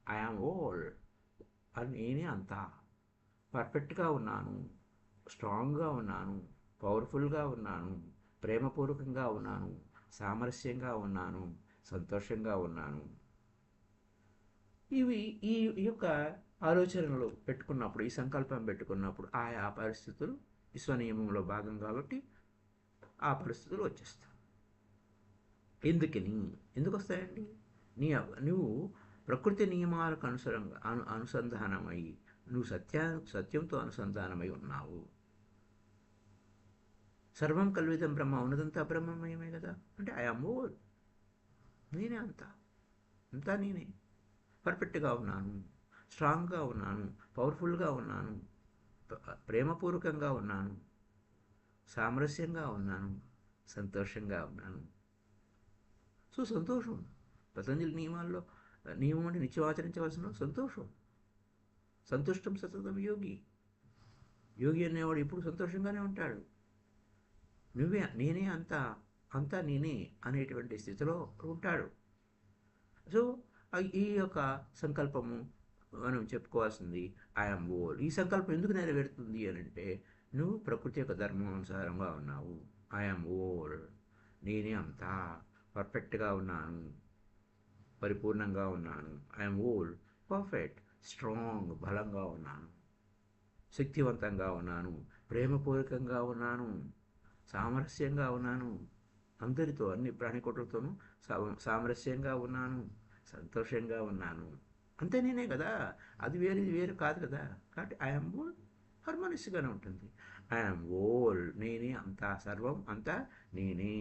I am whole అని నేనే అంతా పర్ఫెక్ట్గా ఉన్నాను, స్ట్రాంగ్గా ఉన్నాను, పవర్ఫుల్గా ఉన్నాను, ప్రేమపూర్వకంగా ఉన్నాను, సామరస్యంగా ఉన్నాను, సంతోషంగా ఉన్నాను. ఈ యొక్క ఆలోచనలు పెట్టుకున్నప్పుడు, ఈ సంకల్పం పెట్టుకున్నప్పుడు ఆయా పరిస్థితులు విశ్వనియమంలో భాగం కాబట్టి ఆ పరిస్థితులు వచ్చేస్తాయి. ఎందుకు వస్తాయండి? నువ్వు ప్రకృతి నియమాలకు అనుసంధానమై నువ్వు సత్యంతో అనుసంధానమై ఉన్నావు. సర్వం కల్విదం బ్రహ్మ, ఉన్నదంతా బ్రహ్మమయమే కదా. అంటే ఐ ఆమ్ ఓల్డ్, నేనే అంతా నేనే. పర్ఫెక్ట్గా ఉన్నాను, స్ట్రాంగ్గా ఉన్నాను, పవర్ఫుల్గా ఉన్నాను, ప్రేమపూర్వకంగా ఉన్నాను, సామరస్యంగా ఉన్నాను, సంతోషంగా ఉన్నాను. సో సంతోషం పతంజలి నియమం అంటే నిత్యం ఆచరించవలసిన సంతోషం. సంతుష్టం సతతం యోగి. యోగి అనేవాడు ఎప్పుడు సంతోషంగానే ఉంటాడు. నేనే అంతా నేనే అనేటువంటి స్థితిలో ఉంటాడు. సో ఈ యొక్క సంకల్పము మనం చెప్పుకోవాల్సింది ఐఎమ్ ఓల్డ్. ఈ సంకల్పం ఎందుకు నెరవేరుతుంది అని అంటే, నువ్వు ప్రకృతి యొక్క ధర్మం అనుసారంగా ఉన్నావు. ఐఎమ్ ఓల్డ్, నేనే అంతా పర్ఫెక్ట్గా ఉన్నాను, పరిపూర్ణంగా ఉన్నాను. ఐఎమ్ ఓల్డ్, పర్ఫెక్ట్, స్ట్రాంగ్, బలంగా ఉన్నాను, శక్తివంతంగా ఉన్నాను, ప్రేమపూర్వకంగా ఉన్నాను, సామరస్యంగా ఉన్నాను, అందరితో అన్ని ప్రాణికోట్లతోనూ సామరస్యంగా ఉన్నాను, సంతోషంగా ఉన్నాను. అంతే నేనే కదా. అది వేరు, ఇది వేరు కాదు కదా. కాబట్టి ఐఎమ్ ఓల్డ్ హార్మోనియస్గానే ఉంటుంది. ఐఆమ్ ఓల్, నేనే అంతా, సర్వం అంతా నేనే.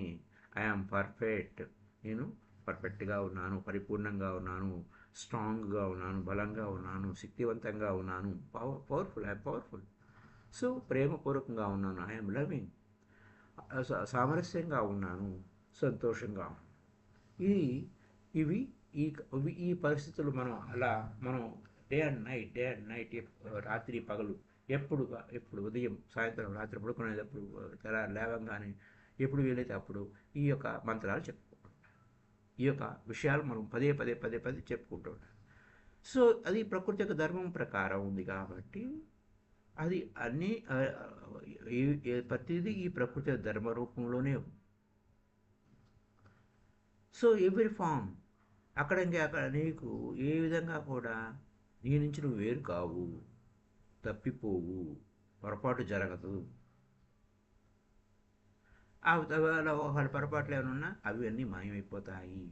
ఐఆమ్ పర్ఫెక్ట్, నేను పర్ఫెక్ట్గా ఉన్నాను, పరిపూర్ణంగా ఉన్నాను, స్ట్రాంగ్గా ఉన్నాను, బలంగా ఉన్నాను, శక్తివంతంగా ఉన్నాను, పవర్ఫుల్, ఐఎమ్ పవర్ఫుల్. సో ప్రేమపూర్వకంగా ఉన్నాను, ఐఎమ్ లవింగ్. సామరస్యంగా ఉన్నాను, సంతోషంగా ఉన్నాను. ఇది ఇవి ఈ ఈ పరిస్థితులు మనం డే అండ్ నైట్ రాత్రి పగలు ఎప్పుడు ఉదయం సాయంత్రం రాత్రి పడుకునేటప్పుడు లేవంగానే ఎప్పుడు వీలైతే అప్పుడు ఈ యొక్క మంత్రాలు చెప్పుకుంటాం. ఈ యొక్క విషయాలు మనం పదే పదే పదే పదే చెప్పుకుంటూ ఉంటాం. సో అది ప్రకృతి యొక్క ధర్మం ప్రకారం ఉంది కాబట్టి అది అన్నీ ప్రతిదీ ఈ ప్రకృతి ధర్మ రూపంలోనే ఉంది. సో ఎవ్రీ ఫామ్ అక్కడ నీకు ఏ విధంగా కూడా నీ నుంచి నువ్వు వేరు కావు, తప్పిపోవు, పొరపాటు జరగదు. ఒకవేళ పొరపాట్లు ఏమైనా ఉన్నా అవి అన్నీ మాయమైపోతాయి.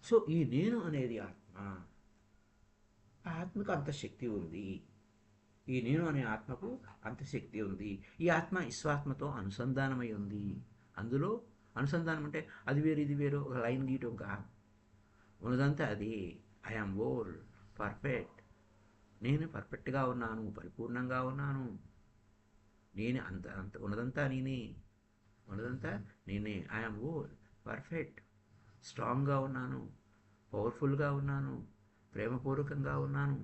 సో ఈ నేను అనేది ఆత్మ, ఆ ఆత్మకు అంత శక్తి ఉంది. ఈ నేను అనే ఆత్మకు అంత శక్తి ఉంది. ఈ ఆత్మ విశ్వాత్మతో అనుసంధానమై ఉంది. అందులో అనుసంధానం అంటే అది వేరు ఇది వేరు ఒక లైన్ గీయటం కాదు, ఉన్నదంతా అది. ఐఆమ్ ఓల్ పర్ఫెక్ట్, నేను పర్ఫెక్ట్గా ఉన్నాను, పరిపూర్ణంగా ఉన్నాను, నేను అంత ఉన్నదంతా నేనే. ఐఆమ్ ఓల్ పర్ఫెక్ట్, స్ట్రాంగ్గా ఉన్నాను, పవర్ఫుల్గా ఉన్నాను, ప్రేమపూర్వకంగా ఉన్నాను,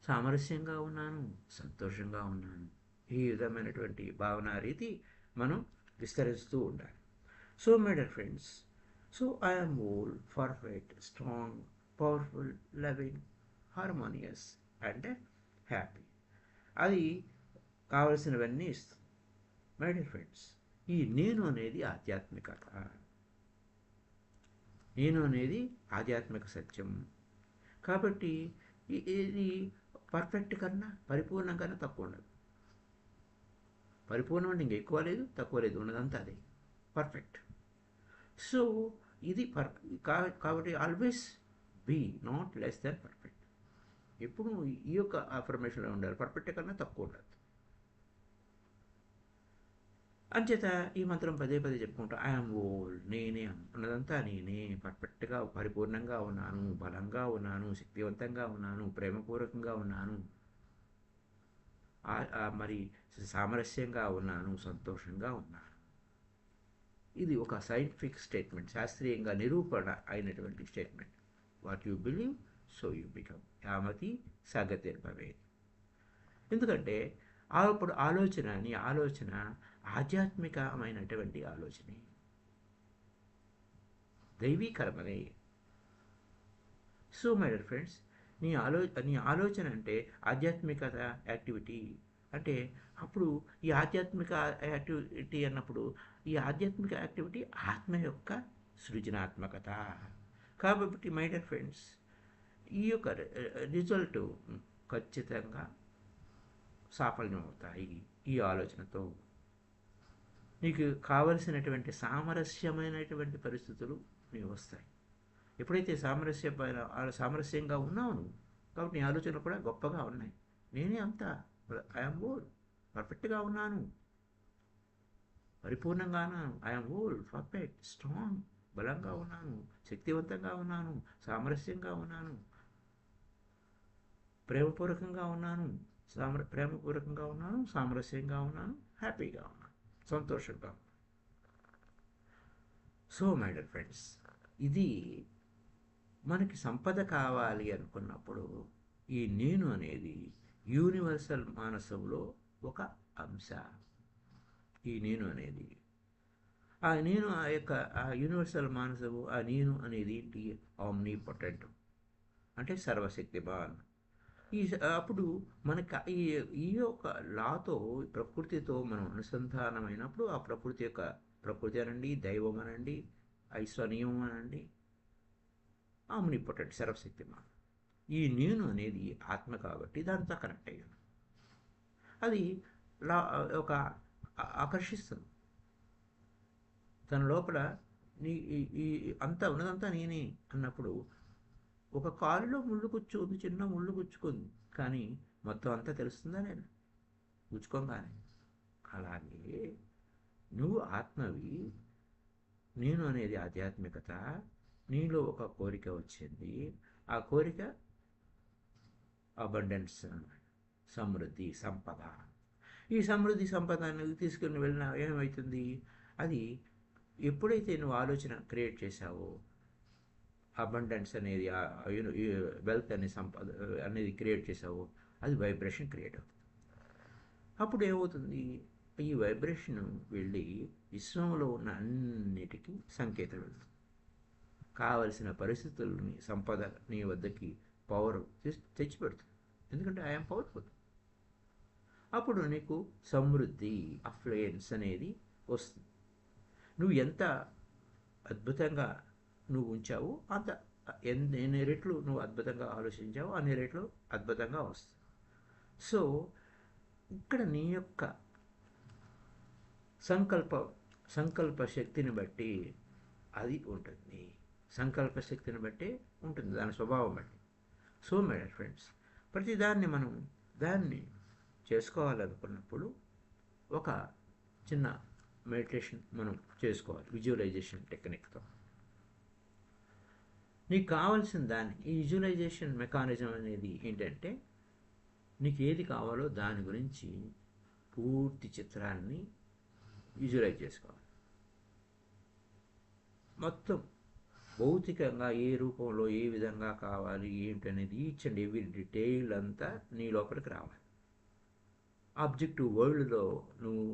సామరస్యంగా ఉన్నాను, సంతోషంగా ఉన్నాను. ఈ విధమైనటువంటి భావన రీతి మనం విస్తరిస్తూ ఉండాలి. So my dear friends, so I'm whole perfect, strong, powerful, loving, harmonious and happy. అది కావలసినవన్నీ ఇస్తుంది. మై డియర్ ఫ్రెండ్స్, ఈ నేను అనేది ఆధ్యాత్మికత, నేను అనేది ఆధ్యాత్మిక సత్యం. కాబట్టి ఇది పర్ఫెక్ట్ కన్నా పరిపూర్ణం కన్నా తక్కువ ఉండదు. పరిపూర్ణం అంటే ఇంక ఎక్కువ లేదు తక్కువ లేదు, ఉన్నదంతా అదే పర్ఫెక్ట్. సో ఇది కాబట్టి always be not less than perfect. ఎప్పుడు ఈ యొక్క అఫర్మేషన్లో ఉండాలి, పర్ఫెక్ట్ కన్నా తక్కువ ఉండదు. అంచేత ఈ మంత్రం పదే పదే చెప్పుకుంటా, ఐఎమ్ ఓల్, నేనే, ఉన్నదంతా నేనే, పర్ఫెక్ట్గా పరిపూర్ణంగా ఉన్నాను, బలంగా ఉన్నాను, శక్తివంతంగా ఉన్నాను, ప్రేమపూర్వకంగా ఉన్నాను, మరి సామరస్యంగా ఉన్నాను, సంతోషంగా ఉన్నాను. ఇది ఒక సైంటిఫిక్ స్టేట్మెంట్, శాస్త్రీయంగా నిరూపణ అయినటువంటి statement. What you believe so you become, యామతి సగతిర్భవేత్. ఎందుకంటే అప్పుడు ఆలోచన ఆధ్యాత్మికమైనటువంటి ఆలోచనే, దైవీకరమనే. సో మై డియర్ ఫ్రెండ్స్, నీ ఆలోచన అంటే ఆధ్యాత్మికత యాక్టివిటీ. అంటే అప్పుడు ఈ ఆధ్యాత్మిక యాక్టివిటీ అన్నప్పుడు ఈ ఆధ్యాత్మిక యాక్టివిటీ ఆత్మ యొక్క సృజనాత్మకత. కాబట్టి మై డియర్ ఫ్రెండ్స్, ఈ యొక్క రిజల్ట్ ఖచ్చితంగా సాఫల్యం అవుతాయి. ఈ ఆలోచనతో నీకు కావలసినటువంటి సామరస్యమైనటువంటి పరిస్థితులు నీకు వస్తాయి. ఎప్పుడైతే సామరస్యంగా ఉన్నావు నువ్వు, కాబట్టి నీ ఆలోచనలు కూడా గొప్పగా ఉన్నాయి. నేనే అంతా, ఐఎమ్ ఓల్, పర్ఫెక్ట్గా ఉన్నాను, పరిపూర్ణంగా ఉన్నాను, ఐఎమ్ ఓల్ పర్ఫెక్ట్, స్ట్రాంగ్, బలంగా ఉన్నాను, శక్తివంతంగా ఉన్నాను, సామరస్యంగా ఉన్నాను, ప్రేమపూర్వకంగా ఉన్నాను, సామరస్యంగా ఉన్నాను, హ్యాపీగా ఉన్నాను, సంతోషంగా ఉన్నాను. సో మై డియర్ ఫ్రెండ్స్, ఇది మనకి సంపద కావాలి అనుకున్నప్పుడు ఈ నేను అనేది యూనివర్సల్ మానసంలో ఒక అంశ. ఈ నేను అనేది ఆ యూనివర్సల్ మానసము, ఆ నేను అనేది ఏంటి? ఆమ్నీ పొటెంట్, అంటే సర్వశక్తిమాన్. అప్పుడు మనకి ఈ యొక్క లాతో, ప్రకృతితో మనం అనుసంధానమైనప్పుడు ఆ ప్రకృతి అనండి, దైవం అనండి, ఐశ్వర్యం అనండి, ఆమ్నిపోటెంట్, సర్వశక్తిమాన్. ఈ నేను అనేది ఆత్మ కాబట్టి దాంతో కనెక్ట్ అయ్యాను. అది ఒక ఆకర్షిస్తుంది. తన లోపల ఈ ఉన్నదంతా నేనే అన్నప్పుడు ఒక కాలులో చిన్న ముళ్ళు గుచ్చుకుంది, కానీ మొత్తం అంతా తెలుస్తుందా నేను కూర్చుకోగానే? అలాగే నువ్వు ఆత్మవి, నేను అనేది ఆధ్యాత్మికత. నీలో ఒక కోరిక వచ్చింది, ఆ కోరిక అబండెన్స్, సమృద్ధి, సంపద. ఈ సమృద్ధి సంపద నువ్వు తీసుకుని వెళ్ళినా ఏమవుతుంది? అది ఎప్పుడైతే నువ్వు ఆలోచన క్రియేట్ చేశావో, అబండెన్స్ అనేది వెల్త్ అనే సంపద అనేది క్రియేట్ చేసావో, అది వైబ్రేషన్ క్రియేట్ అవుతుంది. అప్పుడు ఏమవుతుంది? ఈ వైబ్రేషన్ వెళ్ళి విశ్వంలో ఉన్న అన్నిటికీ సంకేతం వెళ్తుంది. కావలసిన పరిస్థితులని, సంపద నీ వద్దకి పవర్ తెచ్చిపెడుతుంది. ఎందుకంటే ఐఎమ్ పవర్ఫుల్. అప్పుడు నీకు సమృద్ధి, అఫ్లుయెన్స్ అనేది వస్తుంది. నువ్వు ఎంత అద్భుతంగా నువ్వు ఉంచావు, అంత ఎన్ని రెట్లు నువ్వు అద్భుతంగా ఆలోచించావు, అన్ని రెట్లు అద్భుతంగా వస్తుంది. సో ఇక్కడ నీ యొక్క సంకల్ప శక్తిని బట్టి అది ఉంటుంది. సంకల్ప శక్తిని బట్టి ఉంటుంది, దాని స్వభావం బట్టి. సో మై డియర్ ఫ్రెండ్స్, ప్రతిదాన్ని మనం దాన్ని చేసుకోవాలనుకున్నప్పుడు ఒక చిన్న మెడిటేషన్ మనం చేసుకోవాలి, విజువలైజేషన్ టెక్నిక్తో. నీకు కావాల్సిన దాన్ని, ఈ విజువలైజేషన్ మెకానిజం అనేది ఏంటంటే, నీకు ఏది కావాలో దాని గురించి పూర్తి చిత్రాన్ని విజువలైజ్ చేసుకోవాలి. మొత్తం భౌతికంగా ఏ రూపంలో ఏ విధంగా కావాలి ఏంటనేది ఈచ్ అండ్ ఎవ్రీ డీటెయిల్ అంతా నీ లోపలికి రావాలి. ఆబ్జెక్టివ్ వరల్డ్లో నువ్వు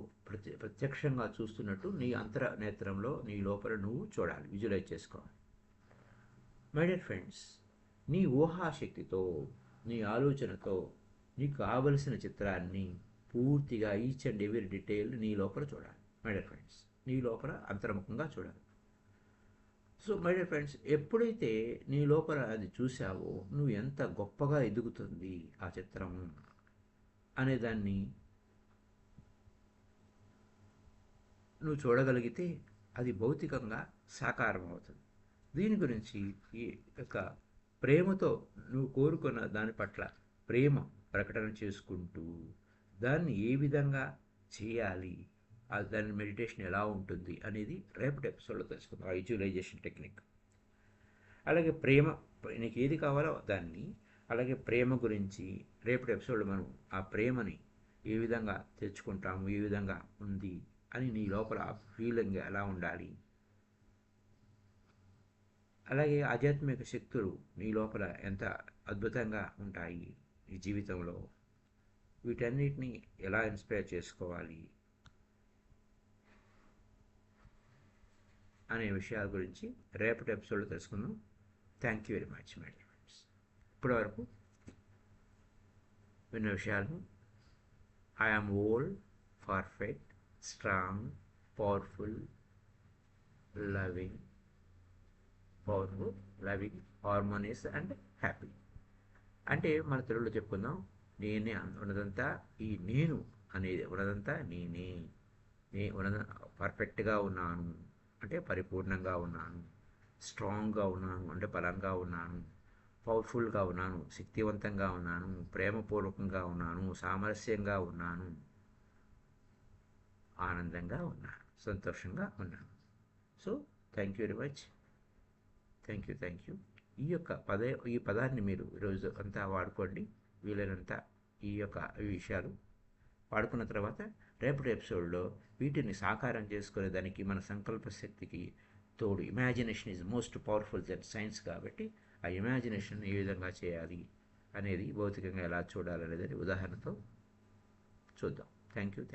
ప్రత్యక్షంగా చూస్తున్నట్టు నీ అంతర్నేత్రంలో నీ లోపల నువ్వు చూడాలి, విజువలైజ్ చేసుకోవాలి. మై డియర్ ఫ్రెండ్స్, నీ ఊహాశక్తితో, నీ ఆలోచనతో నీకు కావలసిన చిత్రాన్ని పూర్తిగా ఈచ్ అండ్ ఎవ్రీ డీటెయిల్ నీ లోపల చూడాలి. మై డియర్ ఫ్రెండ్స్, నీ లోపల అంతర్ముఖంగా చూడాలి. సో మై డియర్ ఫ్రెండ్స్, ఎప్పుడైతే నీ లోపల అది చూసావో, నువ్వు ఎంత గొప్పగా ఎదుగుతుంది ఆ చిత్రం అనేదాన్ని నువ్వు చూడగలిగితే అది భౌతికంగా సాకారం అవుతుంది. దీని గురించి ఈ యొక్క ప్రేమతో నువ్వు కోరుకున్న దాని పట్ల ప్రేమ ప్రకటన చేసుకుంటూ దాన్ని ఏ విధంగా చేయాలి, దాని మెడిటేషన్ ఎలా ఉంటుంది అనేది రేపటి ఎపిసోడ్లో తెలుసుకుందాం, విజువలైజేషన్ టెక్నిక్. అలాగే ప్రేమ, నీకు ఏది కావాలో దాన్ని, అలాగే ప్రేమ గురించి రేపటి ఎపిసోడ్లో మనం ఆ ప్రేమని ఏ విధంగా తెచ్చుకుంటాము, ఏ విధంగా ఉంది అని నీ లోపల ఫీలింగ్ ఎలా ఉండాలి, అలాగే ఆధ్యాత్మిక శక్తులు నీ లోపల ఎంత అద్భుతంగా ఉంటాయి ఈ జీవితంలో, వీటన్నిటిని ఎలా ఇన్స్పైర్ చేసుకోవాలి అనే విషయాల గురించి రేపటి ఎపిసోడ్లో తెలుసుకుందాం. Thank you very much my dear friends. ఇప్పటివరకు విన్న విషయాలను I'm old, perfect, strong, powerful, loving, harmonious and happy. అంటే మన తెలుగులో చెప్పుకుందాం, నేనే ఉన్నదంతా, ఈ నేను అనేది ఉన్నదంతా నేనే, ఉన్నద పర్ఫెక్ట్గా ఉన్నాను అంటే పరిపూర్ణంగా ఉన్నాను, స్ట్రాంగ్గా ఉన్నాను అంటే బలంగా ఉన్నాను, పవర్ఫుల్గా ఉన్నాను శక్తివంతంగా ఉన్నాను, ప్రేమపూర్వకంగా ఉన్నాను, సామరస్యంగా ఉన్నాను, ఆనందంగా ఉన్నాను, సంతోషంగా ఉన్నాను. So thank you very much. Thank you. ఈ పదాన్ని మీరు ఈరోజు అంతా వాడుకోండి, వీలైనంత ఈ విషయాలు వాడుకున్న తర్వాత రేపటి ఎపిసోడ్లో వీటిని సాకారం చేసుకునే దానికి మన సంకల్ప శక్తికి తోడు imagination is most powerful than science. కాబట్టి ఆ ఇమాజినేషన్ ఏ విధంగా చేయాలి అనేది, భౌతికంగా ఎలా చూడాలనేది ఉదాహరణతో చూద్దాం. Thank you.